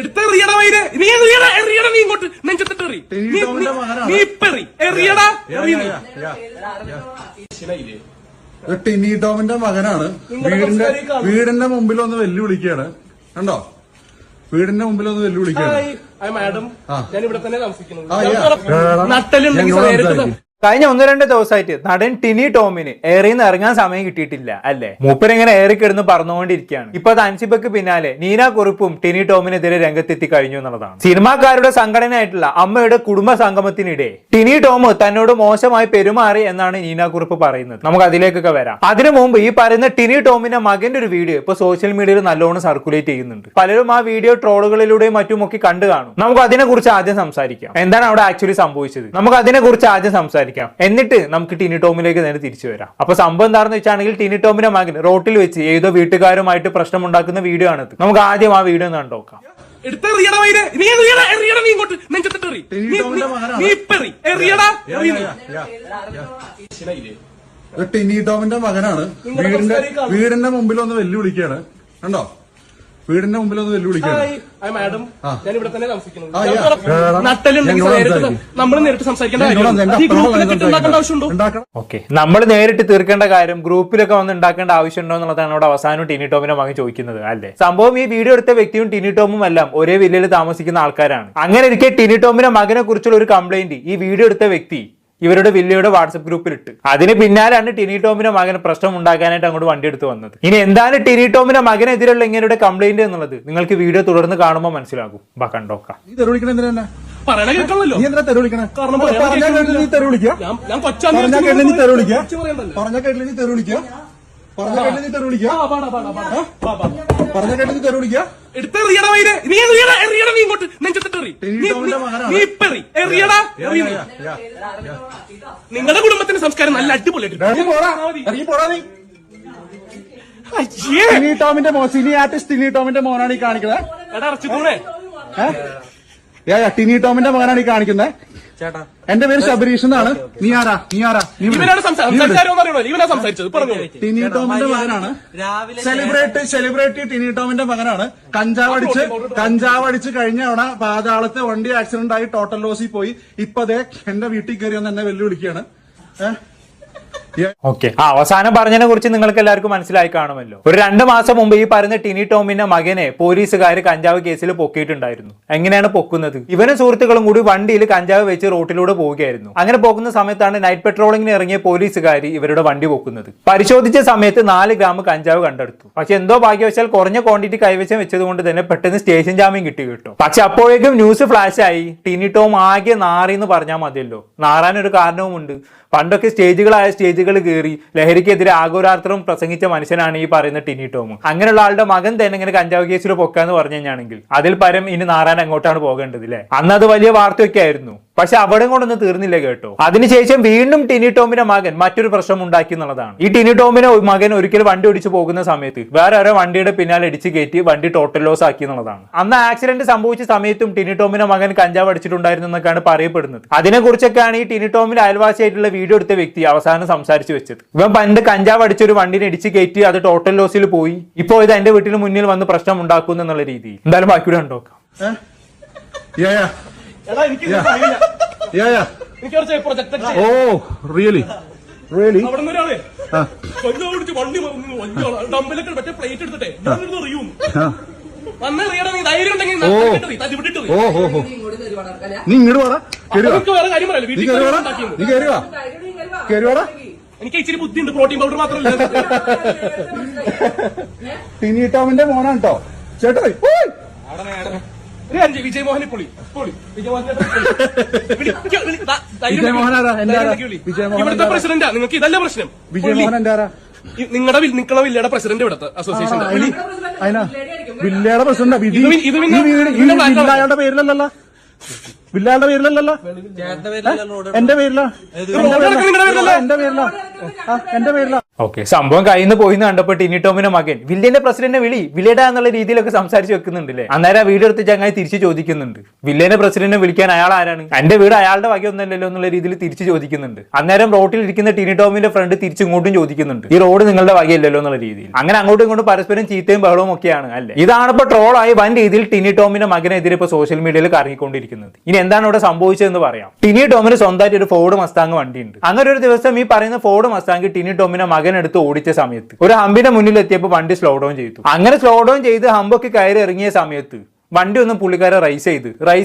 എടുത്തെറിയട വൈര് നീ എറിയട നീ ഇങ്ങോട്ട് നെഞ്ചത്തിട്ടെറി നീ ഇപ്പെറി എറിയടാ. ടിനി ടോമിന്റെ മകനാണ്. വീടിന്റെ മുമ്പിൽ ഒന്ന് വെല്ലുവിളിക്കുകയാണ്. കണ്ടോ, വീടിന്റെ മുമ്പിൽ ഒന്ന് വെല്ലുവിളിക്കുകയാണ്. മാഡം ഞാൻ ഇവിടെ തന്നെ താമസിക്കുന്നത്. നട്ടലുണ്ടെങ്കിൽ കഴിഞ്ഞ 1-2 ദിവസമായിട്ട് നടൻ ടിനി ടോമിന് ഏറിന്ന് ഇറങ്ങാൻ സമയം കിട്ടിയിട്ടില്ല അല്ലെ. മൂപ്പരിങ്ങനെ ഏറിക്കിടന്ന് പറന്നുകൊണ്ടിരിക്കുകയാണ്. ഇപ്പൊ അൻസിബക്ക് പിന്നാലെ നീന കുറുപ്പും ടിനി ടോമിനെതിരെ രംഗത്തെത്തി കഴിഞ്ഞു എന്നുള്ളതാണ്. സിനിമാക്കാരുടെ സംഘടനയായിട്ടുള്ള അമ്മയുടെ കുടുംബ സംഗമത്തിനിടെ ടിനി ടോം തന്നോട് മോശമായി പെരുമാറി എന്നാണ് നീന കുറുപ്പ് പറയുന്നത്. നമുക്ക് അതിലേക്കൊക്കെ വരാം. അതിനു മുമ്പ് ഈ പറയുന്ന ടിനി ടോമിന്റെ മകന്റെ ഒരു വീഡിയോ ഇപ്പൊ സോഷ്യൽ മീഡിയയിൽ നല്ലോണം സർക്കുലേറ്റ് ചെയ്യുന്നുണ്ട്. പലരും ആ വീഡിയോ ട്രോളുകളിലൂടെയും മറ്റുമൊക്കെ കണ്ടു കാണും. നമുക്ക് അതിനെ കുറിച്ച് ആദ്യം സംസാരിക്കാം. എന്താണ് അവിടെ ആക്ച്വലി സംഭവിച്ചത്, നമുക്ക് അതിനെ കുറിച്ച് ആദ്യം സംസാരിക്കാം. എന്നിട്ട് നമുക്ക് ടിനി ടോമിലേക്ക് നേരെ തിരിച്ചു വരാം. അപ്പൊ സംഭവം എന്താണെന്ന് വെച്ചാണെങ്കിൽ ടിനി ടോമിന്റെ മകൻ റോട്ടിൽ വെച്ച് ഏതോ വീട്ടുകാരുമായിട്ട് പ്രശ്നം ഉണ്ടാക്കുന്ന വീഡിയോ ആണിത്. നമുക്ക് ആദ്യം ആ വീഡിയോ ഒന്ന് കണ്ടോക്കാം. ടിനി ടോമിന്റെ മകനാണ്. വീടിന്റെ മുമ്പിൽ ഒന്ന് വെല്ലുവിളിക്കുകയാണ്. കണ്ടോ, വീടിന്റെ മുമ്പിൽ ഒന്ന് വെല്ലുവിളിക്കുകയാണ്. മാഡം ഞാൻ ഇവിടെ തന്നെ താമസിക്കുന്നത്. നട്ടലുണ്ടെങ്കിൽ നമ്മൾ നേരിട്ട് സംസാരിക്കേണ്ട ആവശ്യമുണ്ടോ? ഓക്കെ, നമ്മൾ നേരിട്ട് തീർക്കേണ്ട കാര്യം ഗ്രൂപ്പിലൊക്കെ വന്ന് ഉണ്ടാക്കേണ്ട ആവശ്യമുണ്ടോ എന്നുള്ളതാണ് അവിടെ അവസാനം ടിനി ടോമിന്റെ മകൻ ചോദിക്കുന്നത് അല്ലേ. സംഭവം ഈ വീഡിയോ എടുത്ത വ്യക്തിയും ടിനി ടോമും എല്ലാം ഒരേ വില്ലയിൽ താമസിക്കുന്ന ആൾക്കാരാണ്. അങ്ങനെ ഇരിക്കെ ടിനി ടോമിന്റെ മകനെ കുറിച്ചുള്ള ഒരു കംപ്ലൈന്റ് ഈ വീഡിയോ എടുത്ത വ്യക്തി ഇവരുടെ വില്ലയുടെ വാട്സ്ആപ്പ് ഗ്രൂപ്പിൽ ഇട്ട്. അതിന് പിന്നാലെയാണ് ടിനി ടോമിന്റെ മകന് പ്രശ്നം ഉണ്ടാക്കാനായിട്ട് അങ്ങോട്ട് വണ്ടി എടുത്ത് വന്നത്. ഇനി എന്താണ് ടിനി ടോമിന്റെ മകനെതിരെയുള്ള ഇങ്ങനെയുടെ കംപ്ലൈന്റ് എന്നുള്ളത് നിങ്ങൾക്ക് വീഡിയോ തുടർന്ന് കാണുമ്പോൾ മനസ്സിലാകും. കണ്ടോക്കാം. നിങ്ങളുടെ കുടുംബത്തിന്റെ സംസ്കാരം നല്ല അടിപൊളിയായിട്ട്. ടിനി ടോമിന്റെ സിനി ആർട്ടിസ്റ്റ് ടിനി ടോമിന്റെ മോനാണ് ഈ കാണിക്കുന്നത്. ടിനി ടോമിന്റെ മകനാണ് ഈ കാണിക്കുന്നത്. എന്റെ പേര് ശബരീഷ് എന്നാണ്. നീ ആരാ? ടിനി ടോമിന്റെ മകനാണ്. സെലിബ്രിറ്റി ടിനി ടോമിന്റെ മകനാണ്. കഞ്ചാവ് അടിച്ച് കഴിഞ്ഞ തവണ പാതാളത്ത് വണ്ടി ആക്സിഡന്റ് ആയി ടോട്ടൽ ലോസിൽ പോയി. ഇപ്പൊ ദേ എന്റെ വീട്ടിൽ കയറി വന്ന് എന്നെ വെല്ലുവിളിക്കുകയാണ്. ഓക്കെ, അവസാനം പറഞ്ഞതിനെ കുറിച്ച് നിങ്ങൾക്ക് എല്ലാവർക്കും മനസ്സിലായി കാണുമല്ലോ. ഒരു 2 മാസം മുമ്പ് ഈ പറയുന്ന ടിനി ടോമിന്റെ മകനെ പോലീസുകാർ കഞ്ചാവ് കേസിൽ പൊക്കിയിട്ടുണ്ടായിരുന്നു. എങ്ങനെയാണ് പൊക്കുന്നത്? ഇവനും സുഹൃത്തുക്കളും കൂടി വണ്ടിയിൽ കഞ്ചാവ് വെച്ച് റോട്ടിലൂടെ പോവുകയായിരുന്നു. അങ്ങനെ പോകുന്ന സമയത്താണ് നൈറ്റ് പെട്രോളിങ്ങിന് ഇറങ്ങിയ പോലീസുകാർ ഇവരുടെ വണ്ടി പൊക്കുന്നത്. പരിശോധിച്ച സമയത്ത് 4 ഗ്രാം കഞ്ചാവ് കണ്ടെടുത്തു. പക്ഷെ എന്തോ ഭാഗ്യവശാൽ കുറഞ്ഞ ക്വാണ്ടിറ്റി കൈവശം വെച്ചതുകൊണ്ട് തന്നെ പെട്ടെന്ന് സ്റ്റേഷൻ ജാമ്യം കിട്ടി കേട്ടോ. പക്ഷെ അപ്പോഴേക്കും ന്യൂസ് ഫ്ലാഷ് ആയി. ടിനി ടോം ആകെ നാറി എന്ന് പറഞ്ഞാൽ മതിയല്ലോ. നാറാനൊരു കാരണവുമുണ്ട്. പണ്ടൊക്കെ സ്റ്റേജുകൾ കയറി ലഹരിക്കെതിരെ ആഘോരാത്രം പ്രസംഗിച്ച മനുഷ്യനാണ് ഈ പറയുന്ന ടിനി ടോം. അങ്ങനെയുള്ള ആളുടെ മകൻ തന്നെ ഇങ്ങനെ കഞ്ചാവ് കേസിൽ പൊക്കാന്ന് പറഞ്ഞു കഴിഞ്ഞാണെങ്കിൽ അതിൽ പരം ഇനി നാറാൻ അങ്ങോട്ടാണ് പോകേണ്ടത് അല്ലേ. അന്ന് അത് വലിയ വാർത്തയൊക്കെ ആയിരുന്നു. പക്ഷെ അവിടെ കൊണ്ടൊന്നും തീർന്നില്ല കേട്ടോ. അതിനുശേഷം വീണ്ടും ടിനി ടോമിന്റെ മകൻ മറ്റൊരു പ്രശ്നം ഉണ്ടാക്കി എന്നുള്ളതാണ്. ഈ ടിനി ടോമിന്റെ മകൻ ഒരിക്കൽ വണ്ടി ഓടിച്ചു പോകുന്ന സമയത്ത് വേറെ ഓരോ വണ്ടിയുടെ പിന്നാലെ ഇടിച്ച് കയറ്റി വണ്ടി ടോട്ടൽ ലോസ് ആക്കി എന്നുള്ളതാണ്. അന്ന് ആക്സിഡന്റ് സംഭവിച്ച സമയത്തും ടിനി ടോമിന്റെ മകൻ കഞ്ചാവ് അടിച്ചിട്ടുണ്ടായിരുന്നു എന്നൊക്കെയാണ് പറയപ്പെടുന്നത്. അതിനെക്കുറിച്ചൊക്കെയാണ് ഈ ടിനി ടോമിന്റെ അയൽവാസിയായിട്ടുള്ള വീഡിയോ എടുത്ത വ്യക്തി അവസാനം സംസാരിച്ചു വെച്ചത്. ഇവൻ പണ്ട് കഞ്ചാവ് അടിച്ചൊരു വണ്ടിനെ ഇടിച്ച് കയറ്റി അത് ടോട്ടൽ ലോസിൽ പോയി. ഇപ്പോ ഇത് എന്റെ വീട്ടിന് മുന്നിൽ വന്ന് പ്രശ്നം ഉണ്ടാക്കുന്നു എന്നുള്ള രീതി. എന്തായാലും ബാക്കിയൂടെ ഉണ്ടോക്കാം. നീ ഇങ്ങോട്ട് വാടാ. എനിക്ക് ഇച്ചിരി ബുദ്ധിയുണ്ട്. പ്രോട്ടീൻ പൗഡർ മാത്രമല്ല. ടിനി ടോമിന്റെ മോനാണ് കേട്ടോ ചേട്ടാ. വിജയമോഹനെ പൊളി ഇവിടുത്തെ പ്രസിഡന്റാ. നിങ്ങൾക്ക് ഇതല്ല പ്രശ്നം. വിജയമോഹൻ എന്താ നിങ്ങളുടെ വില്ലയുടെ പ്രസിഡന്റ് ഇവിടുത്തെ അസോസിയേഷൻ വില്ലയുടെ പ്രസിഡന്റ്. വില്ലയുടെ പേരിലല്ലല്ലോ. വില്ലയാളുടെ പേരിലല്ലല്ലോ, എന്റെ പേരിലാ, എന്റെ പേരിലാ. ഓക്കെ, സംഭവം കയ്യിൽ നിന്ന് പോയിന്ന് കണ്ടപ്പോൾ ടിനി ടോമിന്റെ മകൻ വില്ലേന്റെ പ്രസിഡന്റിനെ വിളി വില്ലേടാ എന്നുള്ള രീതിയിലൊക്കെ സംസാരിച്ച് വെക്കുന്നുണ്ടല്ലേ. അന്നേരം ആ വീഡിയോ എടുത്ത് ചങ്ങായി തിരിച്ചു ചോദിക്കുന്നുണ്ട്, വില്ലേന്റെ പ്രസിഡന്റിനെ വിളിക്കാൻ അയാൾ ആരാണ്, എന്റെ വീട് അയാളുടെ വകയൊന്നല്ലല്ലോ എന്നുള്ള രീതിയിൽ തിരിച്ചു ചോദിക്കുന്നുണ്ട്. അന്നേരം റോഡിൽ ഇരിക്കുന്ന ടിനി ടോമിന്റെ ഫ്രണ്ട് തിരിച്ചു ഇങ്ങോട്ടും ചോദിക്കുന്നുണ്ട്, ഈ റോഡ് നിങ്ങളുടെ വകയല്ലല്ലോ എന്നുള്ള രീതിയിൽ. അങ്ങനെ അങ്ങോട്ടും ഇങ്ങോട്ടും പരസ്പരം ചീത്തയും ബഹളവും ഒക്കെയാണ് അല്ലേ. ഇതാണ് ഇപ്പൊ ട്രോളായി വൻ രീതിയിൽ ടിനി ടോമിന്റെ മകനെതിരെ ഇപ്പൊ സോഷ്യൽ മീഡിയയിൽ കറങ്ങിക്കൊണ്ടിരിക്കുന്നത്. ഇനി എന്താണ് ഇവിടെ സംഭവിച്ചതെന്ന് പറയാം. ടിനി ടോമിന് സ്വന്തമായിട്ട് ഒരു ഫോർഡ് മസ്താങ് വണ്ടിയുണ്ട്. അങ്ങനെ ഒരു ദിവസം ഈ പറയുന്ന ഫോർഡ് മസ്താങ് ടിനി ടോമിന്റെ മകൻ എടുത്ത് ഓടിച്ച സമയത്ത് ഒരു ഹമ്പിന്റെ മുന്നിൽ എത്തിയപ്പോൾ വണ്ടി സ്ലോ ഡൗൺ ചെയ്തു. അങ്ങനെ സ്ലോ ഡൗൺ ചെയ്ത് ഹമ്പൊക്കെ കയറി ഇറങ്ങിയ സമയത്ത് വണ്ടി ഒന്നും പുള്ളിക്കാരെ റൈസ്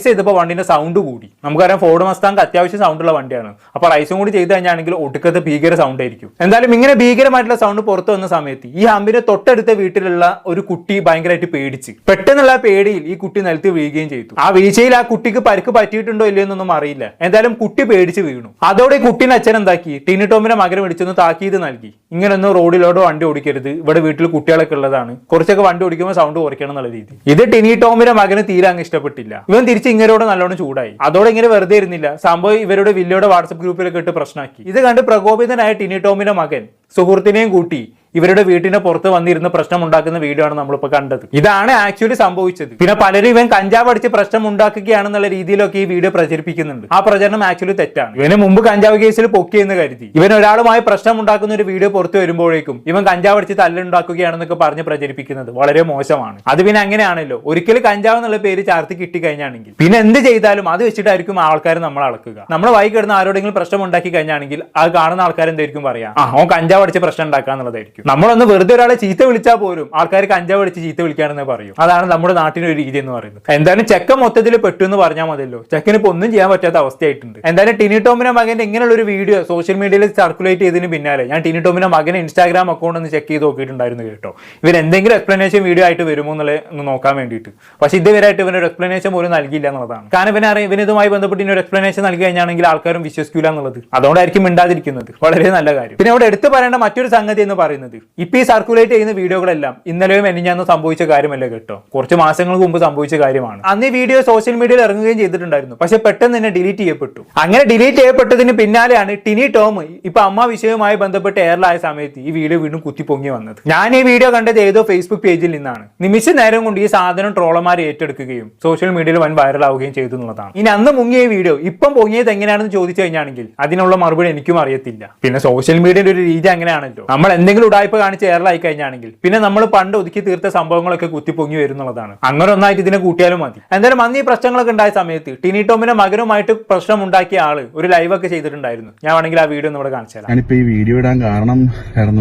ചെയ്തപ്പോൾ വണ്ടിന്റെ സൗണ്ട് കൂടി. നമുക്കറിയാം ഫോർഡ് മസ്താങ് അത്യാവശ്യം സൗണ്ടുള്ള വണ്ടിയാണ്. അപ്പൊ റൈസും കൂടി ചെയ്ത് കഴിഞ്ഞാണെങ്കിൽ ഒടുക്കത്തെ ഭീകര സൗണ്ട് ആയിരിക്കും. എന്തായാലും ഇങ്ങനെ ഭീകരമായിട്ടുള്ള സൗണ്ട് പുറത്തു വന്ന സമയത്ത് ഈ ഹമ്പിന്റെ തൊട്ടടുത്ത വീട്ടിലുള്ള ഒരു കുട്ടി ഭയങ്കരമായിട്ട് പേടിച്ച് പെട്ടെന്നുള്ള പേടിയിൽ ഈ കുട്ടി നിലത്ത് വീഴുകയും ചെയ്തു. ആ വീഴ്ചയിൽ ആ കുട്ടിക്ക് പരിക്ക് പറ്റിയിട്ടുണ്ടോ ഇല്ലയോ എന്നൊന്നും അറിയില്ല. എന്തായാലും കുട്ടി പേടിച്ച് വീണു. അതോടെ ഈ കുട്ടീനെ അച്ഛൻ എന്താക്കി, ടിനി ടോമിന്റെ മകനെ വിളിച്ചൊന്ന് താക്കീത് നൽകി, ഇങ്ങനൊന്നും റോഡിലോട്ട് വണ്ടി ഓടിക്കരുത്, ഇവിടെ വീട്ടിൽ കുട്ടികളൊക്കെ ഉള്ളതാണ്, കുറച്ചൊക്കെ വണ്ടി ഓടിക്കുമ്പോൾ സൗണ്ട് കുറയ്ക്കണം എന്നുള്ള രീതി. ഇത് ടിനി ടോമിന്റെ മകന് തീരെ അങ്ങ് ഇഷ്ടപ്പെട്ടില്ല. ഇവൻ തിരിച്ച് ഇങ്ങനോട് നല്ലോണം ചൂടായി. അതോടെ ഇങ്ങനെ വെറുതെ ഇരുന്നില്ല, സംഭവം ഇവരുടെ വില്ലയുടെ വാട്സപ്പ് ഗ്രൂപ്പിലൊക്കെ ഇട്ട് പ്രശ്നമാക്കി. ഇത് കണ്ട് പ്രകോപിതനായ ടിനി ടോമിന്റെ മകൻ സുഹൃത്തിനെയും കൂട്ടി ഇവരുടെ വീട്ടിന് പുറത്ത് വന്നിരുന്ന് പ്രശ്നം ഉണ്ടാക്കുന്ന വീഡിയോ ആണ് നമ്മളിപ്പോ കണ്ടത്. ഇതാണ് ആക്ച്വലി സംഭവിച്ചത്. പിന്നെ പലരും ഇവൻ കഞ്ചാവ് അടിച്ച് പ്രശ്നം ഉണ്ടാക്കുകയാണെന്നുള്ള രീതിയിലൊക്കെ ഈ വീഡിയോ പ്രചരിപ്പിക്കുന്നുണ്ട്. ആ പ്രചരണം ആക്ച്വലി തെറ്റാണ്. ഇവന് മുമ്പ് കഞ്ചാവ് കേസിൽ പൊക്കിയെന്ന് കരുതി ഇവൻ ഒരാളുമായി പ്രശ്നം ഉണ്ടാക്കുന്ന ഒരു വീഡിയോ പുറത്തു വരുമ്പോഴേക്കും ഇവൻ കഞ്ചാവ് അടിച്ച് തല്ലുണ്ടാക്കുകയാണെന്നൊക്കെ പറഞ്ഞ് പ്രചരിപ്പിക്കുന്നത് വളരെ മോശമാണ്. അത് പിന്നെ അങ്ങനെയാണല്ലോ, ഒരിക്കലും കഞ്ചാവ് എന്നുള്ള പേര് ചാർത്തി കിട്ടിക്കഴിഞ്ഞാണെങ്കിൽ പിന്നെ എന്ത് ചെയ്താലും അത് വെച്ചിട്ടായിരിക്കും ആൾക്കാർ നമ്മൾ അളക്കുക. നമ്മൾ വായി കിടന്ന് ആരോടെങ്കിലും പ്രശ്നം ഉണ്ടാക്കി കഴിഞ്ഞാണെങ്കിൽ അത് കാണുന്ന ആൾക്കാർ എന്തായിരിക്കും പറയാ, ഓൻ കഞ്ചാവ് അടിച്ച് പ്രശ്നം ഉണ്ടാക്കാന്നുള്ളതായിരിക്കും. നമ്മളൊന്ന് വെറുതെ ഒരാളെ ചീത്ത വിളിച്ചാൽ പോലും ആൾക്കാർ കഞ്ചാവ് അടിച്ച് ചീത്ത വിളിക്കാണെന്ന് പറയും. അതാണ് നമ്മുടെ നാട്ടിന്റെ ഒരു രീതി എന്ന് പറയുന്നത്. എന്തായാലും ചെക്കൻ മൊത്തത്തിൽ പെട്ടു എന്ന് പറഞ്ഞാൽ മതിയല്ലോ, ചെക്കന് ഇപ്പൊ ഒന്നും ചെയ്യാൻ പറ്റാത്ത അവസ്ഥയായിട്ടുണ്ട്. എന്തായാലും ടിനി ടോമിന്റെ മകന്റെ ഇങ്ങനെയുള്ള ഒരു വീഡിയോ സോഷ്യൽ മീഡിയയിൽ സർക്കുലേറ്റ് ചെയ്തതിന് പിന്നാലെ ഞാൻ ടിനി ടോമിന്റെ മകന്റെ ഇൻസ്റ്റാഗ്രാം അക്കൗണ്ട് ഒന്ന് ചെക്ക് ചെയ്ത് നോക്കിയിട്ടുണ്ടായിരുന്നു കേട്ടോ. ഇവർ എന്തെങ്കിലും എക്സ്പ്ലനേഷൻ വീഡിയോ ആയിട്ട് വരുമോ എന്നുള്ള നോക്കാൻ വേണ്ടിയിട്ട്. പക്ഷെ ഇതുവരെയായിട്ട് ഇവനൊരു എക്സ്പ്ലനേഷൻ പോലും നൽകിയില്ല എന്നുള്ളതാണ്. കാരണം ഇവനറിയാം ഇവൻ ഇതുമായി ബന്ധപ്പെട്ട് ഇനി ഒരു എക്സ്പ്ലനേഷൻ നൽകി കഴിഞ്ഞാണെങ്കിൽ ആൾക്കാരും വിശ്വസിക്കില്ല എന്നുള്ളത്. അതുകൊണ്ടായിരിക്കും മിണ്ടാതിരിക്കുന്നത്. വളരെ നല്ല കാര്യം. പിന്നെ അവിടെ എടുത്തു പറയേണ്ട മറ്റൊരു സംഗതി എന്ന് പറയുന്നത് ഇപ്പൊ ഈ സർക്കുലേറ്റ് ചെയ്യുന്ന വീഡിയോകളെല്ലാം ഇന്നലെയും എനിഞ്ഞാന്ന് സംഭവിച്ച കാര്യമല്ല കേട്ടോ, കുറച്ച് മാസങ്ങൾക്ക് മുമ്പ് സംഭവിച്ച കാര്യമാണ്. അന്ന് ഈ വീഡിയോ സോഷ്യൽ മീഡിയയിൽ ഇറങ്ങുകയും ചെയ്തിട്ടുണ്ടായിരുന്നു. പക്ഷെ പെട്ടെന്ന് തന്നെ ഡിലീറ്റ് ചെയ്യപ്പെട്ടു. അങ്ങനെ ഡിലീറ്റ് ചെയ്യപ്പെട്ടതിന് പിന്നാലെയാണ് ടിനി ടോം ഇപ്പൊ അമ്മ വിഷയവുമായി ബന്ധപ്പെട്ട് എയറിലായ സമയത്ത് ഈ വീഡിയോ വീണ്ടും കുത്തിപ്പൊങ്ങി വന്നത്. ഞാൻ ഈ വീഡിയോ കണ്ടത് ഏതോ ഫേസ്ബുക്ക് പേജിൽ നിന്നാണ്. നിമിഷ നേരം കൊണ്ട് ഈ സാധനം ട്രോളന്മാർ ഏറ്റെടുക്കുകയും സോഷ്യൽ മീഡിയയിൽ വൻ വൈറലാവുകയും ചെയ്തു എന്നുള്ളതാണ്. ഇനി അന്ന് മുങ്ങിയ വീഡിയോ ഇപ്പം പൊങ്ങിയത് എങ്ങനെയാണെന്ന് ചോദിച്ചു കഴിഞ്ഞാണെങ്കിൽ അതിനുള്ള മറുപടി എനിക്കും അറിയത്തില്ല. പിന്നെ സോഷ്യൽ മീഡിയയുടെ ഒരു രീതി അങ്ങനെയാണല്ലോ, നമ്മൾ എന്തെങ്കിലും ഉടായ്പ കാണിച്ച് എയറിലായി കഴിഞ്ഞാണെങ്കിൽ പിന്നെ നമ്മൾ പണ്ട് ഒതുക്കി തീർത്ത സംഭവങ്ങളൊക്കെ കുത്തിപ്പൊങ്ങി വരുന്നുള്ളതാണ്. അങ്ങനെ ഒന്നായിട്ട് ഇതിനെ കൂട്ടിയാലും മതി. എന്തായാലും അന്ന് ഈ പ്രശ്നങ്ങളൊക്കെ ഉണ്ടായ സമയത്ത് ടിനി ടോമിന്റെ മകനുമായിട്ട് പ്രശ്നം ഉണ്ടാക്കിയ ആള് ഒരു ലൈവ് ഒക്കെ ചെയ്തിട്ടുണ്ടായിരുന്നു. ഞാൻ വേണമെങ്കിൽ ആ വീഡിയോ ഇവിടെ കാണിച്ചു തരാം. ഞാനിപ്പോ ഈ വീഡിയോ ഇടാൻ കാരണം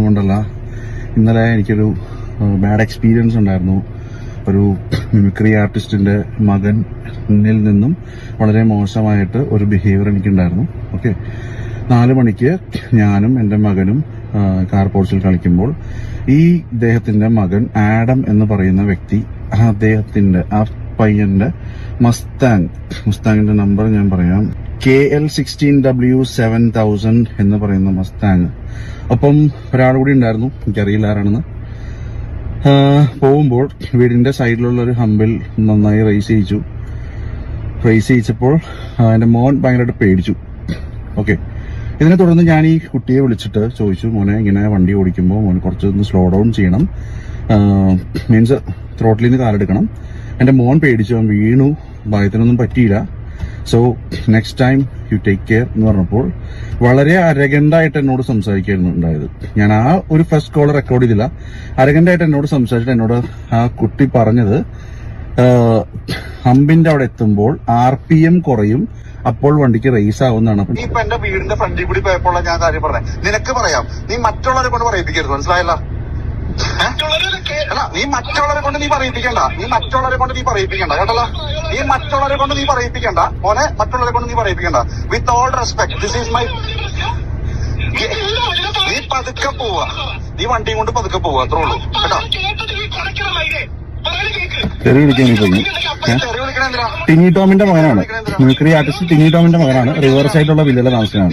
കൊണ്ടല്ല, ഇന്നലെ എനിക്കൊരു ബാഡ് എക്സ്പീരിയൻസ് ഉണ്ടായിരുന്നു. ഒരു മിമിക്രി ആർട്ടിസ്റ്റിന്റെ മകനിൽ നിന്നും വളരെ മോശമായിട്ട് ഒരു ബിഹേവിയർ എനിക്കുണ്ടായിരുന്നു. ഓക്കെ, 4 മണിക്ക് ഞാനും എൻ്റെ മകനും കാർ പോർച്ചിൽ കളിക്കുമ്പോൾ ഈ ഇദ്ദേഹത്തിന്റെ മകൻ ആഡം എന്ന് പറയുന്ന വ്യക്തി ആ പയ്യന്റെ മസ്താങ്ങിന്റെ നമ്പർ ഞാൻ പറയാം, KL16W7000 എന്ന് പറയുന്ന മസ്താങ്. ഒപ്പം ഒരാൾ കൂടി ഉണ്ടായിരുന്നു, എനിക്കറിയില്ല ആരാണെന്ന്. പോകുമ്പോൾ വീടിന്റെ സൈഡിലുള്ള ഒരു ഹമ്പിൽ നന്നായി റേസ് ചെയ്യിച്ചപ്പോൾ എന്റെ മോൻ ഭയങ്കരമായിട്ട് പേടിച്ചു. ഓക്കെ, ഇതിനെ തുടർന്ന് ഞാൻ ഈ കുട്ടിയെ വിളിച്ചിട്ട് ചോദിച്ചു, മോനെ ഇങ്ങനെ വണ്ടി ഓടിക്കുമ്പോൾ മോനെ കുറച്ചൊന്ന് സ്ലോ ഡൗൺ ചെയ്യണം, മീൻസ് ത്രോട്ടിൽ നിന്ന് കാലെടുക്കണം. എന്റെ മോൻ പേടിച്ചു, അവൻ വീണു, ഭയത്തിനൊന്നും പറ്റിയില്ല. So next time you take care എന്ന് പറഞ്ഞപ്പോൾ വളരെ അരഗണ്ടായിട്ട് എന്നോട് സംസാരിക്കായിരുന്നു ഉണ്ടായത്. ഞാൻ ആ ഒരു ഫസ്റ്റ് കോൾ റെക്കോർഡ് ചെയ്തില്ല. അരഗണ്ടായിട്ട് എന്നോട് സംസാരിച്ചിട്ട് എന്നോട് ആ കുട്ടി പറഞ്ഞത്, ഹമ്പിന്റെ അവിടെ എത്തുമ്പോൾ RPM കുറയും, അപ്പോൾ വണ്ടിക്ക് റേസ് ആവുന്നതാണ്. നീ ഇപ്പൊ എന്റെ വീടിന്റെ ഫ്രണ്ടിൽ കൂടി പോയപ്പോൾ ഞാൻ കാര്യം പറഞ്ഞേ, നിനക്ക് പറയാം, നീ മറ്റുള്ളവരെ കൊണ്ട് പറയിപ്പിക്കരുത്, മനസ്സിലായല്ല? അല്ല, നീ മറ്റുള്ളവരെ കൊണ്ട് നീ പറയിപ്പിക്കണ്ട കേട്ടല്ലോ. നീ മറ്റുള്ളവരെ കൊണ്ട് നീ പറയിപ്പിക്കണ്ട മോനെ, മറ്റുള്ളവരെ കൊണ്ട് നീ പറയിപ്പിക്കണ്ട. With all respect, this is my. നീ പതുക്കെ പോവാ, നീ വണ്ടിയും കൊണ്ട് പതുക്കെ പോവാ, അത്രേ ഉള്ളൂ കേട്ടോ. തെറി വിളിക്കാൻ ടിനി ടോമിന്റെ മകനാണ്, മിമിക്രി ആർട്ടിസ്റ്റ് ടിനി ടോമിന്റെ മകനാണ്. റിവർ സൈഡിലുള്ള വില്ലയുടെ താമസമാണ്.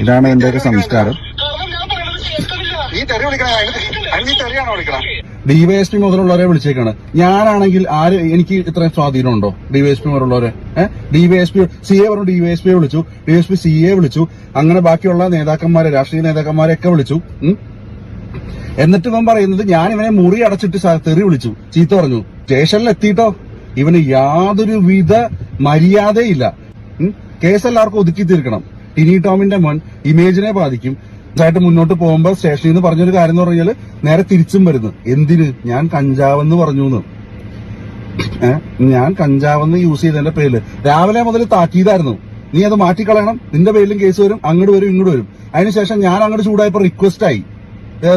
ഇതാണ് എന്റെയൊക്കെ സംസ്കാരം. ഡിവൈഎസ്പി മുതലുള്ളവരെ വിളിച്ചേക്കാണ്. ഞാനാണെങ്കിൽ എനിക്ക് ഇത്രയും സ്വാധീനമുണ്ടോ ഡിവൈഎസ്പി മുതലുള്ളവരെ? ഡിവൈഎസ്പി സിഎ പറഞ്ഞു, ഡിവൈഎസ്പിയെ വിളിച്ചു, ഡിവൈഎസ്പി സിഎ വിളിച്ചു, അങ്ങനെ ബാക്കിയുള്ള നേതാക്കന്മാരെ, രാഷ്ട്രീയ നേതാക്കന്മാരെയൊക്കെ വിളിച്ചു. എന്നിട്ട് ഇവൻ പറയുന്നത് ഞാൻ ഇവനെ മുറി അടച്ചിട്ട് തെറി വിളിച്ചു, ചീത്ത പറഞ്ഞു. സ്റ്റേഷനിൽ എത്തിയിട്ടോ ഇവന് യാതൊരുവിധ മര്യാദയില്ല. കേസ് എല്ലാവർക്കും ഒതുക്കി തീർക്കണം. ടിനി ടോമിന്റെ മോൻ ഇമേജിനെ ബാധിക്കും. ായിട്ട് മുന്നോട്ട് പോകുമ്പോൾ സ്റ്റേഷനിൽ നിന്ന് പറഞ്ഞൊരു കാര്യം എന്ന് പറഞ്ഞാൽ നേരെ തിരിച്ചും വരുന്നു. എന്തിന്? ഞാൻ കഞ്ചാവെന്ന് പറഞ്ഞു. ഞാൻ കഞ്ചാവെന്ന് യൂസ് ചെയ്തതിന്റെ പേരില് രാവിലെ മുതൽ താക്കീതായിരുന്നു. നീ അത് മാറ്റിക്കളയണം, നിന്റെ പേരിലും കേസ് വരും, അങ്ങോട്ട് വരും ഇങ്ങോട്ട് വരും. അതിനുശേഷം ഞാൻ അങ്ങോട്ട് ചൂടായപ്പോ റിക്വസ്റ്റ് ആയി,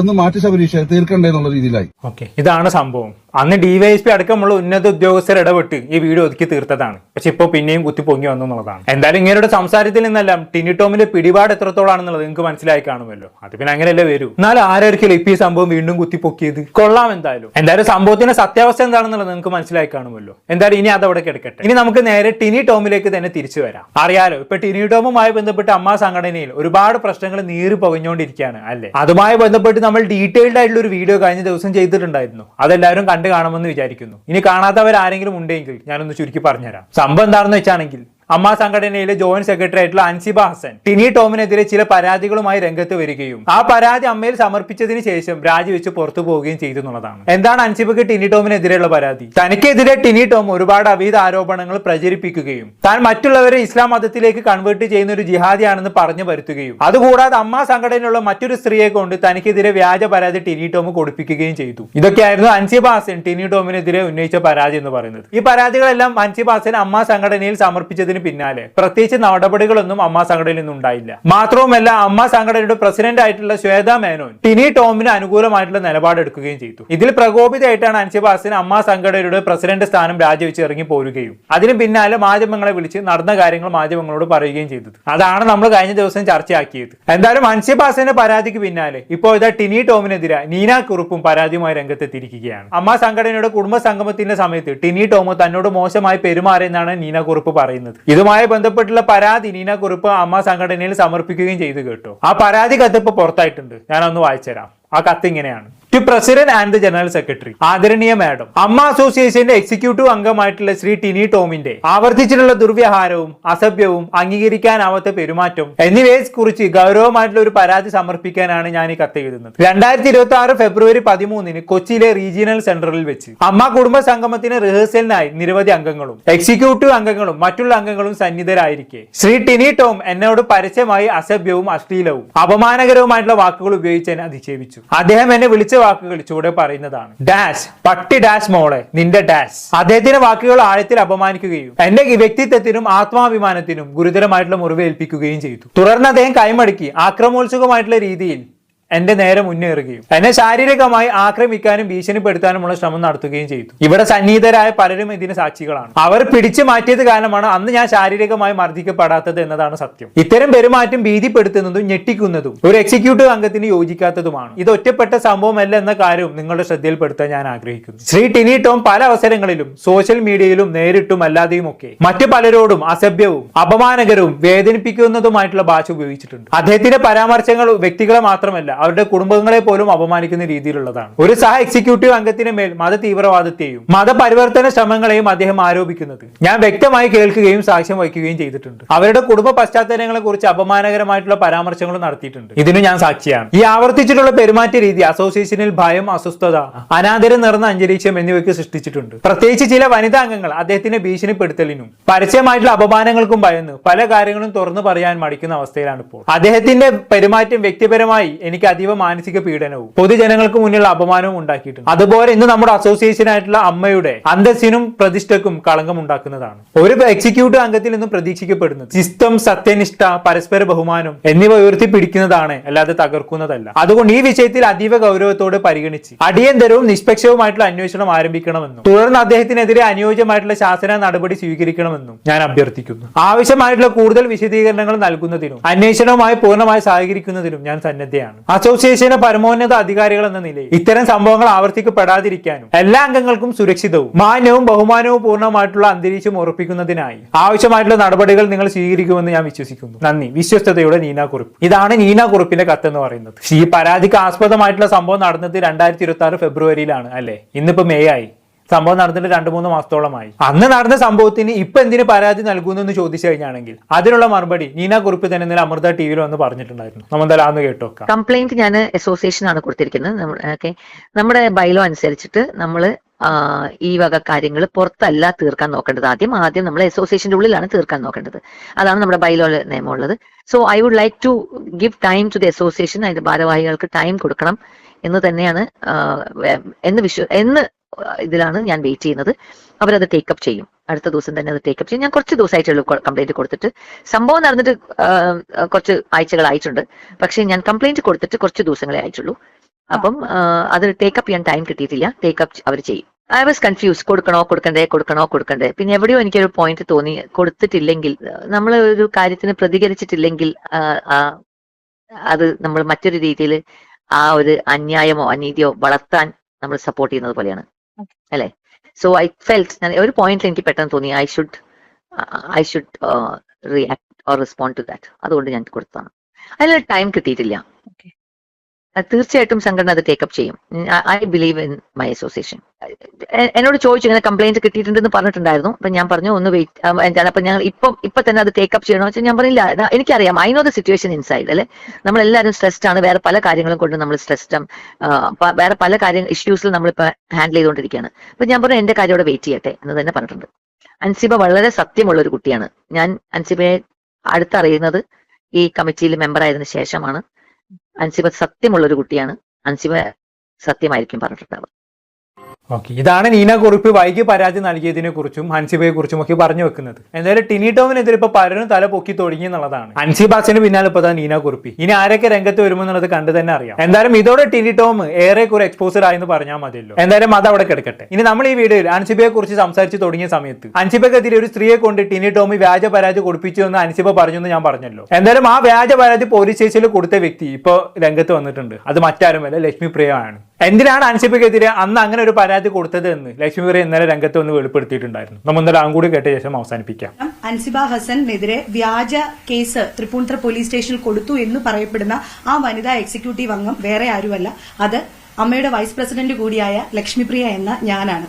ഒന്ന് മാറ്റി ശബരീഷ് തീർക്കണ്ടേ എന്നുള്ള രീതിയിലായി. ഓക്കെ, ഇതാണ് സംഭവം. അന്ന് ഡിവൈഎസ്പി അടക്കമുള്ള ഉന്നത ഉദ്യോഗസ്ഥർ ഇടപെട്ട് ഈ വീഡിയോ ഒതുക്കി തീർത്തതാണ്. പക്ഷെ ഇപ്പൊ പിന്നെയും കുത്തി പൊങ്ങി വന്നു എന്നുള്ളതാണ്. എന്തായാലും ഇങ്ങനെയുടെ സംസാരത്തിൽ നിന്നെല്ലാം ടിനി ടോമിന്റെ പിടിപാട് എത്രത്തോളാണെന്നുള്ളത് നിങ്ങൾക്ക് മനസ്സിലായി കാണുമല്ലോ. അത് പിന്നെ അങ്ങനെയല്ലേ വരൂ. എന്നാലും ആരായിരിക്കും ഇപ്പൊ ഈ സംഭവം വീണ്ടും കുത്തിപ്പൊക്കിയത്? കൊള്ളാം. എന്തായാലും സംഭവത്തിന്റെ സത്യാവസ്ഥ എന്താണെന്നുള്ളത് നിങ്ങൾക്ക് മനസ്സിലായി കാണുമല്ലോ. എന്തായാലും ഇനി അതവിടെ കിടക്കട്ടെ. ഇനി നമുക്ക് നേരെ ടിനി ടോമിലേക്ക് തന്നെ തിരിച്ചു വരാം. അറിയാലോ, ഇപ്പൊ ടിനി ടോമുമായി ബന്ധപ്പെട്ട് അമ്മ സംഘടനയിൽ ഒരുപാട് പ്രശ്നങ്ങൾ നീറി പുകഞ്ഞുകൊണ്ടിരിക്കുകയാണ് അല്ലെ. അതുമായി ബന്ധപ്പെട്ട് നമ്മൾ ഡീറ്റെയിൽഡ് ആയിട്ടുള്ള ഒരു വീഡിയോ കഴിഞ്ഞ ദിവസം ചെയ്തിട്ടുണ്ടായിരുന്നു. അതെല്ലാവരും കണ്ടു കാണുമെന്ന് വിചാരിക്കുന്നു. ഇനി കാണാത്തവർ ആരെങ്കിലും ഉണ്ടെങ്കിൽ ഞാനൊന്ന് ചുരുക്കി പറഞ്ഞുതരാം. സംഭവം എന്താണെന്ന് വെച്ചാണെങ്കിൽ, അമ്മ സംഘടനയിലെ ജോയിന്റ് സെക്രട്ടറി ആയിട്ടുള്ള അൻസിബ ഹസൻ ടിനി ടോമിനെതിരെ ചില പരാതികളുമായി രംഗത്ത് വരികയും ആ പരാതി അമ്മയിൽ സമർപ്പിച്ചതിന് ശേഷം രാജിവെച്ച് പുറത്തു പോവുകയും ചെയ്തു എന്നുള്ളതാണ്. എന്താണ് അൻസിബക്ക് ടിനി ടോമിനെതിരെയുള്ള പരാതി? തനിക്കെതിരെ ടിനി ടോം ഒരുപാട് അവിഹിത ആരോപണങ്ങൾ പ്രചരിപ്പിക്കുകയും താൻ മറ്റുള്ളവരെ ഇസ്ലാം മതത്തിലേക്ക് കൺവേർട്ട് ചെയ്യുന്ന ഒരു ജിഹാദിയാണെന്ന് പറഞ്ഞു വരുത്തുകയും അതുകൂടാതെ അമ്മ സംഘടനയിലുള്ള മറ്റൊരു സ്ത്രീയെ കൊണ്ട് തനിക്കെതിരെ വ്യാജ പരാതി ടിനി ടോം കൊടുപ്പിക്കുകയും ചെയ്തു. ഇതൊക്കെയായിരുന്നു അൻസിബ ഹസൻ ടിനി ടോമിനെതിരെ ഉന്നയിച്ച പരാതി എന്ന് പറയുന്നത്. ഈ പരാതികളെല്ലാം അൻസിബ ഹസൻ അമ്മ സംഘടനയിൽ സമർപ്പിച്ചതിന് പിന്നാലെ പ്രത്യേകിച്ച് നടപടികളൊന്നും അമ്മ സംഘടനയിൽ നിന്നും ഉണ്ടായില്ല. മാത്രവുമല്ല, അമ്മ സംഘടനയുടെ പ്രസിഡന്റ് ആയിട്ടുള്ള ശ്വേത മേനോൻ ടിനി ടോമിന് അനുകൂലമായിട്ടുള്ള നിലപാടെടുക്കുകയും ചെയ്തു. ഇതിൽ പ്രകോപിതമായിട്ടാണ് അൻസിബ ഹസൻ അമ്മ സംഘടനയുടെ പ്രസിഡന്റ് സ്ഥാനം രാജിവെച്ച് ഇറങ്ങി പോരുകയും അതിന് പിന്നാലെ മാധ്യമങ്ങളെ വിളിച്ച് നടന്ന കാര്യങ്ങൾ മാധ്യമങ്ങളോട് പറയുകയും ചെയ്തത്. അതാണ് നമ്മൾ കഴിഞ്ഞ ദിവസം ചർച്ചയാക്കിയത്. എന്തായാലും അൻസിബ ഹസന്റെ പരാതിക്ക് പിന്നാലെ ഇപ്പോൾ ഇതാ ടിനി ടോമിനെതിരെ നീന കുറുപ്പും പരാതിയുമായി രംഗത്തെത്തിയിരിക്കുകയാണ്. അമ്മ സംഘടനയുടെ കുടുംബ സംഗമത്തിന്റെ സമയത്ത് ടിനി ടോം തന്നോട് മോശമായി പെരുമാറിയെന്നാണ് നീന കുറുപ്പ് പറയുന്നത്. ഇതുമായി ബന്ധപ്പെട്ടുള്ള പരാതി നീന കുറുപ്പ് അമ്മ സംഘടനയിൽ സമർപ്പിക്കുകയും ചെയ്തു കേട്ടോ. ആ പരാതി കത്ത് ഇപ്പൊ പുറത്തായിട്ടുണ്ട്. ഞാനൊന്ന് വായിച്ചുതരാം. ആ കത്ത് ഇങ്ങനെയാണ്: to president and the general secretary, ആദരണീയ മാഡം, അമ്മ അസോസിയേഷന്റെ എക്സിക്യൂട്ടീവ് അംഗമായിട്ടുള്ള ശ്രീ ടിനി ടോമിന്റെ ആവർത്തിച്ചിട്ടുള്ള ദുർവ്യവഹാരവും അസഭ്യവും അംഗീകരിക്കാനാവാത്ത പെരുമാറ്റം എന്നിവയെ കുറിച്ച് ഗൗരവമായിട്ടുള്ള ഒരു പരാതി സമർപ്പിക്കാനാണ് ഞാൻ ഈ കത്ത് എഴുതുന്നത്. 2026 ഫെബ്രുവരി 13 കൊച്ചിയിലെ റീജിയണൽ സെന്ററിൽ വെച്ച് അമ്മ കുടുംബ സംഗമത്തിന് റിഹേഴ്സലിനായി നിരവധി അംഗങ്ങളും എക്സിക്യൂട്ടീവ് അംഗങ്ങളും മറ്റുള്ള അംഗങ്ങളും സന്നിധരായിരിക്കെ ശ്രീ ടിനി ടോം എന്നോട് പരസ്യമായി അസഭ്യവും അശ്ലീലവും അപമാനകരവുമായിട്ടുള്ള വാക്കുകൾ ഉപയോഗിച്ച് എന്നെ അധിക്ഷേപിച്ചു. അദ്ദേഹം എന്നെ വിളിച്ച വാക്കുകൾ ചൂടെ പറയുന്നതാണ്: ഡാഷ് പട്ടി ഡാഷ് മോളെ നിന്റെ ഡാഷ്. അദ്ദേഹത്തിന്റെ വാക്കുകൾ ആഴത്തിൽ അപമാനിക്കുകയും എന്റെ വ്യക്തിത്വത്തിനും ആത്മാഭിമാനത്തിനും ഗുരുതരമായിട്ടുള്ള മുറിവേൽപ്പിക്കുകയും ചെയ്തു. തുടർന്ന് അദ്ദേഹം കൈമടക്കി ആക്രമോത്സുകമായിട്ടുള്ള രീതിയിൽ എന്റെ നേരെ മുന്നേറുകയും എന്നെ ശാരീരികമായി ആക്രമിക്കാനും ഭീഷണിപ്പെടുത്താനുമുള്ള ശ്രമം നടത്തുകയും ചെയ്തു. ഇവിടെ സന്നിഹിതരായ പലരും ഇതിന് സാക്ഷികളാണ്. അവർ പിടിച്ചു മാറ്റിയത് കാരണമാണ് അന്ന് ഞാൻ ശാരീരികമായി മർദ്ദിക്കപ്പെടാത്തത് എന്നതാണ് സത്യം. ഇത്തരം പെരുമാറ്റം ഭീതിപ്പെടുത്തുന്നതും ഞെട്ടിക്കുന്നതും ഒരു എക്സിക്യൂട്ടീവ് അംഗത്തിന് യോജിക്കാത്തതുമാണ്. ഇത് ഒറ്റപ്പെട്ട സംഭവമല്ല എന്ന കാര്യവും നിങ്ങളുടെ ശ്രദ്ധയിൽപ്പെടുത്താൻ ഞാൻ ആഗ്രഹിക്കുന്നു. ശ്രീ ടിനി ടോം പല അവസരങ്ങളിലും സോഷ്യൽ മീഡിയയിലും നേരിട്ടും അല്ലാതെയും ഒക്കെ മറ്റു പലരോടും അസഭ്യവും അപമാനകരവും വേദനിപ്പിക്കുന്നതുമായിട്ടുള്ള ഭാഷ ഉപയോഗിച്ചിട്ടുണ്ട്. അദ്ദേഹത്തിന്റെ പരാമർശങ്ങൾ വ്യക്തികളെ മാത്രമല്ല അവരുടെ കുടുംബങ്ങളെ പോലും അപമാനിക്കുന്ന രീതിയിലുള്ളതാണ്. ഒരു സഹ എക്സിക്യൂട്ടീവ് അംഗത്തിന് മേൽ മത തീവ്രവാദത്തെയും മതപരിവർത്തന ശ്രമങ്ങളെയും അദ്ദേഹം ആരോപിക്കുന്നത് ഞാൻ വ്യക്തമായി കേൾക്കുകയും സാക്ഷ്യം വഹിക്കുകയും ചെയ്തിട്ടുണ്ട്. അവരുടെ കുടുംബ പശ്ചാത്തലങ്ങളെ കുറിച്ച് അപമാനകരമായിട്ടുള്ള പരാമർശങ്ങളും നടത്തിയിട്ടുണ്ട്. ഇതിന് ഞാൻ സാക്ഷിയാണ്. ഈ ആവർത്തിച്ചിട്ടുള്ള പെരുമാറ്റ രീതി അസോസിയേഷനിൽ ഭയം, അസ്വസ്ഥത, അനാദരം നിറഞ്ഞ അന്തരീക്ഷം എന്നിവയ്ക്ക് സൃഷ്ടിച്ചിട്ടുണ്ട്. പ്രത്യേകിച്ച് ചില വനിതാ അംഗങ്ങൾ അദ്ദേഹത്തിന്റെ ഭീഷണിപ്പെടുത്തലിനും പരസ്യമായിട്ടുള്ള അപമാനങ്ങൾക്കും ഭയന്ന് പല കാര്യങ്ങളും തുറന്നു പറയാൻ മടിക്കുന്ന അവസ്ഥയിലാണ് ഇപ്പോൾ. അദ്ദേഹത്തിന്റെ പെരുമാറ്റം വ്യക്തിപരമായി എനിക്ക് അതീവ മാനസിക പീഡനവും പൊതുജനങ്ങൾക്ക് മുന്നിലുള്ള അപമാനവും ഉണ്ടാക്കിയിട്ടുണ്ട്. അതുപോലെ ഇന്ന് നമ്മുടെ അസോസിയേഷൻ ആയിട്ടുള്ള അമ്മയുടെ അന്തസ്സിനും പ്രതിഷ്ഠക്കും കളങ്കം ഉണ്ടാക്കുന്നതാണ്. ഒരു എക്സിക്യൂട്ടീവ് അംഗത്തിൽ നിന്നും പ്രതീക്ഷിക്കപ്പെടുന്നത് ശിസ്തം, സത്യനിഷ്ഠ, പരസ്പര ബഹുമാനം എന്നിവ ഉയർത്തിപ്പിടിക്കുന്നതാണ്, അല്ലാതെ തകർക്കുന്നതല്ല. അതുകൊണ്ട് ഈ വിഷയത്തിൽ അതീവ ഗൗരവത്തോടെ പരിഗണിച്ച് അടിയന്തരവും നിഷ്പക്ഷവുമായിട്ടുള്ള അന്വേഷണം ആരംഭിക്കണമെന്നും തുടർന്ന് അദ്ദേഹത്തിനെതിരെ അനുയോജ്യമായിട്ടുള്ള ശാസന നടപടി സ്വീകരിക്കണമെന്നും ഞാൻ അഭ്യർത്ഥിക്കുന്നു. ആവശ്യമായിട്ടുള്ള കൂടുതൽ വിശദീകരണങ്ങൾ നൽകുന്നതിനും അന്വേഷണവുമായി പൂർണ്ണമായി സഹകരിക്കുന്നതിനും ഞാൻ സന്നദ്ധയാണ്. അസോസിയേഷന്റെ പരമോന്നത അധികാരികൾ എന്ന നിലയിൽ ഇത്തരം സംഭവങ്ങൾ ആവർത്തിക്കപ്പെടാതിരിക്കാനും എല്ലാ അംഗങ്ങൾക്കും സുരക്ഷിതവും മാന്യവും ബഹുമാനവും പൂർണ്ണമായിട്ടുള്ള അന്തരീക്ഷം ഉറപ്പിക്കുന്നതിനായി ആവശ്യമായിട്ടുള്ള നടപടികൾ നിങ്ങൾ സ്വീകരിക്കുമെന്ന് ഞാൻ വിശ്വസിക്കുന്നു. നന്ദി. വിശ്വസ്തയുടെ നീന കുറിപ്പ്. ഇതാണ് നീന കുറിപ്പിന്റെ കത്തെന്ന് പറയുന്നത്. ഈ പരാതിക്ക് ആസ്പദമായിട്ടുള്ള സംഭവം നടന്നത് 2026 ഫെബ്രുവരിയിലാണ് അല്ലെ. ഇന്നിപ്പോ മെയ് ആയി. സംഭവം നടന്നിട്ട് 2-3 മാസത്തോളമായി. അന്ന് നടന്ന സംഭവത്തിന് ഇപ്പൊ എന്തിന് പരാതി നൽകുന്നു ചോദിച്ചു കഴിഞ്ഞാണെങ്കിൽ അതിനുള്ള മറുപടി നീന കുറിപ്പ് തന്നെ ഇന്നലെ അമൃത ടിവിയിൽ വന്ന് പറഞ്ഞിട്ടുണ്ടായിരുന്നു. നമ്മളെന്തായാലും അന്ന് കേട്ടോക്കാം. കംപ്ലൈന്റ് ഞാൻ അസോസിയേഷൻ ആണ് കൊടുത്തിരിക്കുന്നത്. നമ്മുടെ ബൈലോ അനുസരിച്ചിട്ട് നമ്മൾ ഈ വക കാര്യങ്ങൾ പുറത്തല്ല തീർക്കാൻ നോക്കേണ്ടത്. ആദ്യം നമ്മൾ അസോസിയേഷന്റെ ഉള്ളിലാണ് തീർക്കാൻ നോക്കേണ്ടത്. അതാണ് നമ്മുടെ ബൈലോ നിയമമുള്ളത്. So I would like to give time to the association. അതിന്റെ ഭാരവാഹികൾക്ക് ടൈം കൊടുക്കണം എന്ന് തന്നെയാണ് എന്ന് ഇതിലാണ് ഞാൻ വെയിറ്റ് ചെയ്യുന്നത്. അവരത് ടേക്കപ്പ് ചെയ്യും. അടുത്ത ദിവസം തന്നെ അത് ടേക്കപ്പ് ചെയ്യും. ഞാൻ കുറച്ച് ദിവസമായിട്ടുള്ള കംപ്ലൈന്റ് കൊടുത്തിട്ട്, സംഭവം നടന്നിട്ട് കുറച്ച് ആഴ്ചകളായിട്ടുണ്ട്. പക്ഷെ ഞാൻ കംപ്ലൈന്റ് കൊടുത്തിട്ട് കുറച്ച് ദിവസങ്ങളെ ആയിട്ടുള്ളൂ. അപ്പം അത് ടേക്കപ്പ് ചെയ്യാൻ ടൈം കിട്ടിയിട്ടില്ല. ടേക്കപ്പ് അവർ ചെയ്യും. I was confuse. കൊടുക്കണ്ടേ. പിന്നെ എവിടെയോ എനിക്കൊരു പോയിന്റ് തോന്നി, കൊടുത്തിട്ടില്ലെങ്കിൽ, നമ്മൾ ഒരു കാര്യത്തിന് പ്രതികരിച്ചിട്ടില്ലെങ്കിൽ അത് നമ്മൾ മറ്റൊരു രീതിയിൽ ആ ഒരു അന്യായമോ അനീതിയോ വളർത്താൻ നമ്മൾ സപ്പോർട്ട് ചെയ്യുന്നത് പോലെയാണ് അല്ലെ. സോ ഐ ഫെൽറ്റ്, ഒരു പോയിന്റിൽ എനിക്ക് പെട്ടെന്ന് തോന്നി I should react or respond to that. അതുകൊണ്ട് ഞാൻ കൊടുത്തതാണ്. അതിൽ ടൈം കിട്ടിയിട്ടില്ല. തീർച്ചയായിട്ടും സംഘടന അത് ടേക്കപ്പ് ചെയ്യും. I believe in my association. എന്നോട് ചോദിച്ചു ഇങ്ങനെ കംപ്ലൈന്റ് കിട്ടിയിട്ടുണ്ടെന്ന് പറഞ്ഞിട്ടുണ്ടായിരുന്നു. അപ്പൊ ഞാൻ പറഞ്ഞു ഒന്ന് വെയിറ്റ്. അപ്പൊ ഞങ്ങൾ ഇപ്പൊ തന്നെ അത് ടേക്കപ്പ് ചെയ്യണോ വെച്ചാൽ ഞാൻ പറഞ്ഞില്ല, എനിക്കറിയാം, I know the situation inside അല്ലെ. നമ്മളെല്ലാവരും സ്ട്രെസ്ഡ് ആണ്. വേറെ പല കാര്യങ്ങളും കൊണ്ട് നമ്മൾ സ്ട്രെസ്ഡ്, വേറെ പല ഇഷ്യൂസിൽ നമ്മളിപ്പോ ഹാൻഡിൽ ചെയ്തുകൊണ്ടിരിക്കുകയാണ്. അപ്പൊ ഞാൻ പറഞ്ഞു എന്റെ കാര്യം അവിടെ വെയിറ്റ് ചെയ്യട്ടെ എന്ന് തന്നെ പറഞ്ഞിട്ടുണ്ട്. അൻസിബ വളരെ സത്യമുള്ള ഒരു കുട്ടിയാണ്. ഞാൻ അൻസിബയെ അടുത്തറിയുന്നത് ഈ കമ്മിറ്റിയിൽ മെമ്പർ ആയതിനു ശേഷമാണ്. അൻസിബ സത്യമുള്ളൊരു കുട്ടിയാണ്. അൻസിബ സത്യമായിരിക്കും പറഞ്ഞിട്ടുണ്ടാവുക. ഓക്കെ, ഇതാണ് നീന കുറിപ്പ് വൈകി പരാതി നൽകിയതിനെ കുറിച്ചും ഹൻസിബയെ കുറിച്ചും ഒക്കെ പറഞ്ഞു വെക്കുന്നത്. എന്തായാലും ടിനി ടോമിനെതിരെ ഇപ്പൊ പലരും തല പൊക്കി തുടങ്ങി എന്നുള്ളതാണ്. ഹൻസിബാസിന് പിന്നാലെ ഇപ്പൊ നീന കുറിപ്പി. ഇനി ആരൊക്കെ രംഗത്ത് വരുമെന്നുള്ളത് കണ്ടു തന്നെ അറിയാം. എന്തായാലും ഇതോടെ ടിനി ടോം ഏറെക്കുറെ എക്സ്പോസർ ആയെന്ന് പറഞ്ഞാൽ മതിയല്ലോ. എന്തായാലും അത് അവിടെ കിടക്കട്ടെ. ഇനി നമ്മൾ ഈ വീഡിയോയിൽ ഹൻസിബയെ കുറിച്ച് സംസാരിച്ച് തുടങ്ങിയ സമയത്ത് ഹൻസിബക്കെതിരെ ഒരു സ്ത്രീയെ കൊണ്ട് ടിനി ടോമി വ്യാജ പരാതി കൊടുപ്പിച്ചു എന്ന് ഹൻസിബ പറഞ്ഞു എന്ന് ഞാൻ പറഞ്ഞല്ലോ. എന്തായാലും ആ വ്യാജ പരാതി പോലീസ് സ്റ്റേഷനിൽ കൊടുത്ത വ്യക്തി ഇപ്പൊ രംഗത്ത് വന്നിട്ടുണ്ട്. അത് മറ്റാരുമല്ല, ലക്ഷ്മി പ്രിയ ആണ്. എന്തിനാണ് ഹൻസിബക്കെതിരെ അന്ന് അങ്ങനെ ഒരു പരാതി കൊടുത്തത് എന്ന് ലക്ഷ്മി പ്രിയ ഇന്നലെ രംഗത്ത് വന്ന് വെളിപ്പെടുത്തിയിട്ടുണ്ടായിരുന്നു. നമ്മൾ ഇന്നലെ കൂടി കേട്ട ശേഷം അവസാനിപ്പിക്കാം. അൻസിബ ഹസനെതിരെ വ്യാജ കേസ് തൃപ്പൂണിത്തുറ പോലീസ് സ്റ്റേഷനിൽ കൊടുത്തു എന്ന് പറയപ്പെടുന്ന ആ വനിതാ എക്സിക്യൂട്ടീവ് അംഗം വേറെ ആരുമല്ല, അത് അമ്മയുടെ വൈസ് പ്രസിഡന്റ് കൂടിയായ ലക്ഷ്മിപ്രിയ എന്ന ഞാനാണ്.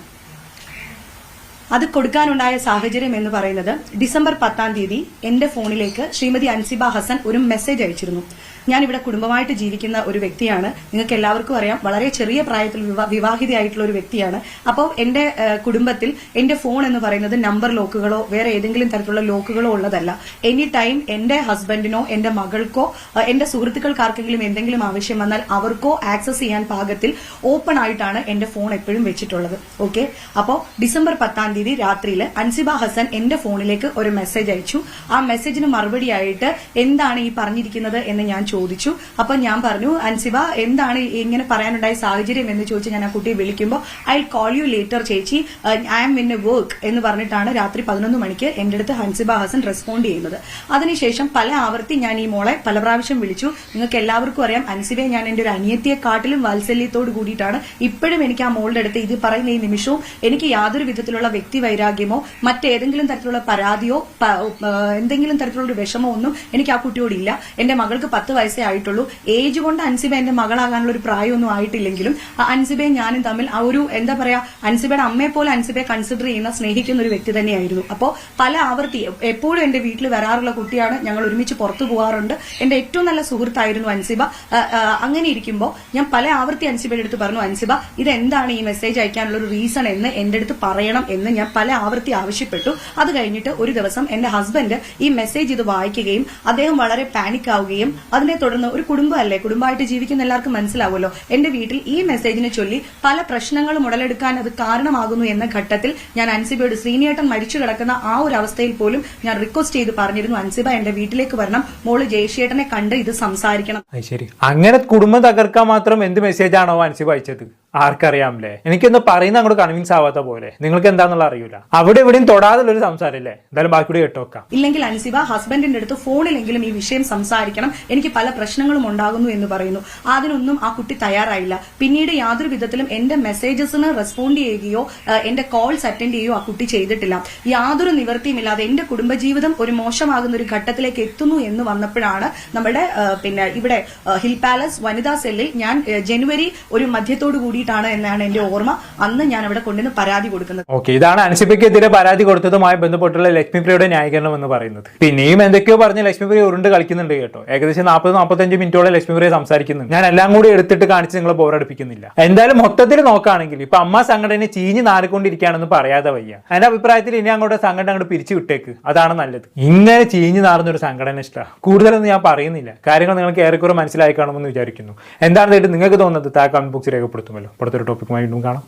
അത് കൊടുക്കാനുണ്ടായ സാഹചര്യം എന്ന് പറയുന്നത് ഡിസംബർ 10-ാം തീയതി എന്റെ ഫോണിലേക്ക് ശ്രീമതി അൻസിബ ഹസൻ ഒരു മെസ്സേജ് അയച്ചിരുന്നു. ഞാനിവിടെ കുടുംബമായിട്ട് ജീവിക്കുന്ന ഒരു വ്യക്തിയാണ്. നിങ്ങൾക്ക് എല്ലാവർക്കും അറിയാം, വളരെ ചെറിയ പ്രായത്തിൽ വിവാഹിതയായിട്ടുള്ള ഒരു വ്യക്തിയാണ്. അപ്പോൾ എന്റെ കുടുംബത്തിൽ എന്റെ ഫോൺ എന്ന് പറയുന്നത് നമ്പർ ലോക്കുകളോ വേറെ ഏതെങ്കിലും തരത്തിലുള്ള ലോക്കുകളോ ഉള്ളതല്ല. എനി ടൈം എന്റെ ഹസ്ബൻഡിനോ എന്റെ മകൾക്കോ എന്റെ സുഹൃത്തുക്കൾക്ക് ആർക്കെങ്കിലും എന്തെങ്കിലും ആവശ്യം വന്നാൽ അവർക്കോ ആക്സസ് ചെയ്യാൻ പാകത്തിൽ ഓപ്പൺ ആയിട്ടാണ് എന്റെ ഫോൺ എപ്പോഴും വെച്ചിട്ടുള്ളത്. ഓക്കെ, അപ്പോൾ ഡിസംബർ 10-ാം തീയതി രാത്രിയിൽ അൻസിബ ഹസൻ എന്റെ ഫോണിലേക്ക് ഒരു മെസ്സേജ് അയച്ചു. ആ മെസ്സേജിന് മറുപടിയായിട്ട് എന്താണ് ഈ പറഞ്ഞിരിക്കുന്നത് എന്ന് ഞാൻ ചോദിച്ചു. അപ്പൊ ഞാൻ പറഞ്ഞു, അൻസിബ എന്താണ് ഇങ്ങനെ പറയാനുണ്ടായ സാഹചര്യം എന്ന് ചോദിച്ചു. ഞാൻ ആ കുട്ടിയെ വിളിക്കുമ്പോൾ ഐ കോൾ യു ലേറ്റർ ചേച്ചി, I am in a work എന്ന് പറഞ്ഞിട്ടാണ് രാത്രി 11 മണിക്ക് എന്റെ അടുത്ത് ഹൻസിബ ഹസൻ റെസ്പോണ്ട് ചെയ്യുന്നത്. അതിനുശേഷം പല ആവർത്തി ഞാൻ ഈ മോളെ പല പ്രാവശ്യം വിളിച്ചു. നിങ്ങൾക്ക് എല്ലാവർക്കും അറിയാം, അൻസിബയെ ഞാൻ എന്റെ ഒരു അനിയത്തിയെക്കാട്ടിലും വാത്സല്യത്തോട് കൂടിയിട്ടാണ് ഇപ്പോഴും എനിക്ക് ആ മോളുടെ അടുത്ത് ഇത് പറയുന്ന ഈ നിമിഷവും എനിക്ക് യാതൊരു വിധത്തിലുള്ള വ്യക്തി വൈരാഗ്യമോ മറ്റേതെങ്കിലും തരത്തിലുള്ള പരാതിയോ എന്തെങ്കിലും തരത്തിലുള്ള ഒരു വിഷമോ ഒന്നും എനിക്ക് ആ കുട്ടിയോട് ഇല്ല. എന്റെ മകൾക്ക് 10 വയസ്സേ ആയിട്ടുള്ളൂ. ഏജ് കൊണ്ട് അൻസിബ എന്റെ മകളാകാനുള്ള ഒരു പ്രായമൊന്നും ആയിട്ടില്ലെങ്കിലും അൻസിബയും ഞാനും തമ്മിൽ ആ ഒരു എന്താ പറയാ, അൻസിബയുടെ അമ്മയെ പോലെ അൻസിബയെ കൺസിഡർ ചെയ്യുന്ന സ്നേഹിക്കുന്ന ഒരു വ്യക്തി തന്നെയായിരുന്നു. അപ്പോൾ പല ആവർത്തി എപ്പോഴും എന്റെ വീട്ടിൽ വരാറുള്ള കുട്ടിയാണ്. ഞങ്ങൾ ഒരുമിച്ച് പുറത്തു പോകാറുണ്ട്. എന്റെ ഏറ്റവും നല്ല സുഹൃത്തായിരുന്നു അൻസിബ. അങ്ങനെ ഇരിക്കുമ്പോൾ ഞാൻ പല ആവർത്തി അൻസിബയുടെ അടുത്ത് പറഞ്ഞു, അൻസിബ ഇതെന്താണ് ഈ മെസ്സേജ് അയക്കാനുള്ള ഒരു റീസൺ എന്ന് എന്റെ അടുത്ത് പറയണം എന്ന് ഞാൻ പല ആവർത്തി ആവശ്യപ്പെട്ടു. അത് കഴിഞ്ഞിട്ട് ഒരു ദിവസം എന്റെ ഹസ്ബൻഡ് ഈ മെസ്സേജ് ഇത് വായിക്കുകയും അദ്ദേഹം വളരെ പാനിക് ആവുകയും അതിനെ തുടർന്ന് ഒരു കുടുംബമല്ലേ, കുടുംബമായിട്ട് ജീവിക്കുന്ന എല്ലാവർക്കും മനസ്സിലാവുമല്ലോ, എന്റെ വീട്ടിൽ ഈ മെസ്സേജിനെ ചൊല്ലി പല പ്രശ്നങ്ങളും ഉടലെടുക്കാൻ അത് കാരണമാകുന്നു എന്ന ഘട്ടത്തിൽ ഞാൻ അൻസിബയോട് ശ്രീനിയേട്ടൻ മരിച്ചു കിടക്കുന്ന ആ ഒരു അവസ്ഥയിൽ പോലും ഞാൻ റിക്വസ്റ്റ് ചെയ്ത് പറഞ്ഞിരുന്നു, അൻസിബ എന്റെ വീട്ടിലേക്ക് വരണം, മോള് ജയശേട്ടനെ കണ്ട് ഇത് സംസാരിക്കണം. ശരി, അങ്ങനെ കുടുംബം തകർക്കാൻ മാത്രം എന്ത് മെസ്സേജ് ആണോ അൻസിബ അയച്ചത്? ആർക്കറിയാമല്ലേ? എനിക്കൊന്ന് പറയുന്ന അങ്ങോട്ട് കൺവിൻസ് ആവാത്ത പോലെ. നിങ്ങൾക്ക് എന്താണെന്നുള്ള അറിയില്ല. അവിടെ ഇവിടെയും തൊടാതുള്ള ഒരു സംസാരമല്ലേ? എന്തായാലും ബാക്കി കൂടി കേട്ടോക്കാം. ഇല്ലെങ്കിൽ അൻസിബ ഹസ്ബൻഡിന്റെ അടുത്ത് ഫോണിലെങ്കിലും ഈ വിഷയം സംസാരിക്കണം, എനിക്ക് പല പ്രശ്നങ്ങളും ഉണ്ടാകുന്നു എന്ന് പറയുന്നു. അതിനൊന്നും ആ കുട്ടി തയ്യാറായില്ല. പിന്നീട് യാതൊരു വിധത്തിലും എന്റെ മെസ്സേജസിന് റെസ്പോണ്ട് ചെയ്യുകയോ എന്റെ കോൾസ് അറ്റൻഡ് ചെയ്യുകയോ ആ കുട്ടി ചെയ്തിട്ടില്ല. യാതൊരു നിവൃത്തിയുമില്ലാതെ എന്റെ കുടുംബജീവിതം ഒരു മോശമാകുന്ന ഒരു ഘട്ടത്തിലേക്ക് എത്തുന്നു എന്ന് വന്നപ്പോഴാണ് നമ്മുടെ പിന്നെ ഇവിടെ ഹിൽ പാലസ് വനിതാ സെല്ലിൽ ഞാൻ ജനുവരി ഒരു മധ്യത്തോടു കൂടിയിട്ടാണ് എന്നാണ് എന്റെ ഓർമ്മ, അന്ന് ഞാൻ അവിടെ കൊണ്ടുവന്ന് പരാതി കൊടുക്കുന്നത്. ഓക്കെ, ഇതാണ് അൻസിബയ്ക്കെതിരെ പരാതി കൊടുത്തതുമായി ബന്ധപ്പെട്ടുള്ള ലക്ഷ്മിപ്രിയയുടെ ന്യായീകരണം എന്ന് പറയുന്നത്. പിന്നെയും എന്തൊക്കെയോ പറഞ്ഞ് ലക്ഷ്മിപ്രിയ ഉരുണ്ട് കളിക്കുന്നുണ്ട് കേട്ടോ. ഏകദേശം 40-45 മിനിറ്റോളം ലക്ഷ്മിപ്രിയ സംസാരിക്കുന്നുണ്ട്. ഞാൻ എല്ലാം കൂടി എടുത്തിട്ട് കാണിച്ച് നിങ്ങളെ ബോറടിപ്പിക്കുന്നില്ല. എന്തായാലും മൊത്തത്തിൽ നോക്കുകയാണെങ്കിൽ ഇപ്പൊ അമ്മ സംഘടന ചീഞ്ഞ് നാറിക്കൊണ്ടിരിക്കുകയാണെന്ന് പറയാതെ വയ്യ. എന്റെ അഭിപ്രായത്തിൽ ഇനി അങ്ങോട്ട് സംഘടന അങ്ങോട്ട് പിരിച്ചു വിട്ടേക്ക്, അതാണ് നല്ലത്. ഇങ്ങനെ ചീഞ്ഞ് നാറുന്ന ഒരു സംഘടന ഇഷ്ടമാണ്. കൂടുതലൊന്നും ഞാൻ പറയുന്നില്ല, കാര്യങ്ങൾ നിങ്ങൾക്ക് ഏറെക്കുറെ മനസ്സിലായി കാണുമെന്ന് വിചാരിക്കുന്നു. എന്താണെന്നായിട്ട് നിങ്ങൾക്ക് തോന്നുന്നത് താഴെ കമന്റ് ബോക്സിൽ രേഖപ്പെടുത്തുമല്ലോ. അടുത്തൊരു ടോപ്പിക്കുമായി വീണ്ടും കാണാം.